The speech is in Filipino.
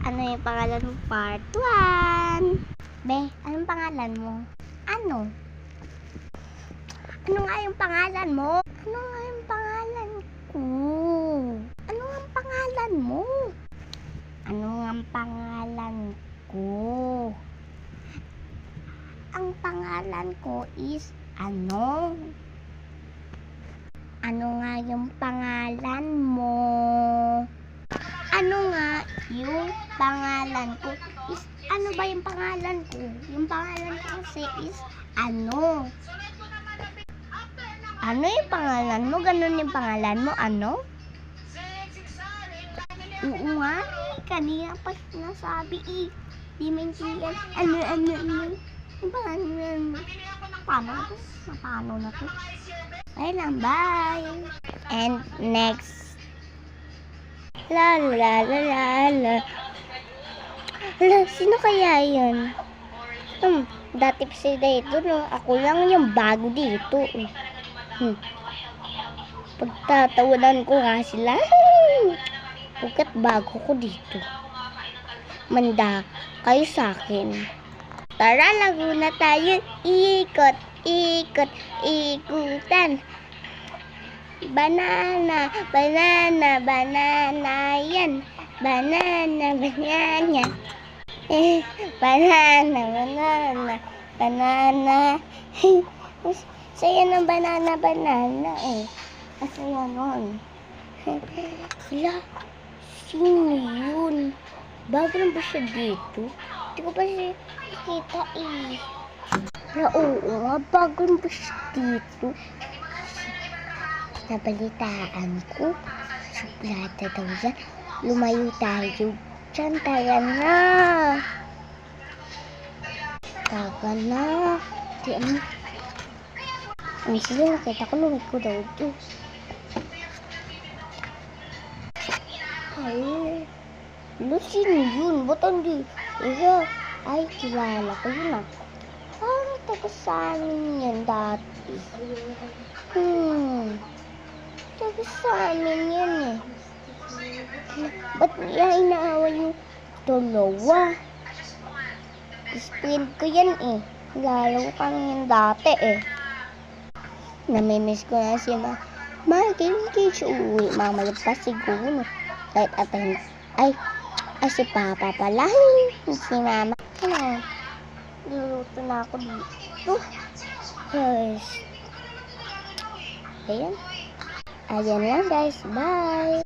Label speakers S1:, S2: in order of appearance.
S1: Ano yung pangalan mo? Part 1. Be, anong pangalan mo? Ano? Ano nga yung pangalan mo? Ano nga yung pangalan ko? Ano nga ang pangalan mo? Ano nga ang pangalan ko? Ang pangalan ko is ano? Ano nga yung pangalan mo? Ano nga yung pangalan ko is ano ba yung pangalan ko? Yung pangalan ko kasi is ano? Ano yung pangalan mo? Ganun yung pangalan mo? Ano? Oo nga eh. Kanina pa sinasabi eh. Di maintindihan. Ano? Yung pangalan mo? Paano na to? Paano na to? Okay lang, bye! And next. La la la la la. Hala, sino kaya yun? Dati pa sila dito, no? Ako lang yung bago dito. Pagtatawanan ko nga sila. Pagkat bago ko dito. Manda kayo sa akin. Tara, Laguna tayo. Ikot, ikot, ikutan. Banana, banana, banana yan. Banana, banana. Banana, banana, banana. Saya ng banana, banana eh. Masaya nun. Hala, sino yun? Bago lang ba siya dito? Hindi ko pa siya nakita eh. Hala, oo nga, bago lang ba siya dito? Nabalitaan ko, suplada daw yan. Lumayo tayo dyan, tara na. Taga na. Di ano. Ang sila, nakita ko lumit ko daw ito. Ay, sino yun? Ba't hindi? Ay, kilala ko yun ah. Parang taga sa amin yan dati. Taga sa amin yan eh. Ba't niya inaaway yung dalawa? Friend ko yan eh. Lalo kami yan dati eh. Namimiss ko na si kailan siya uwi? Mamaya pa siguro. Kahit atayin. Ay, si Papa pala. Si Mama. Ano? Luluto na ako dito. Yes. Ayan. Ayan lang guys. Bye.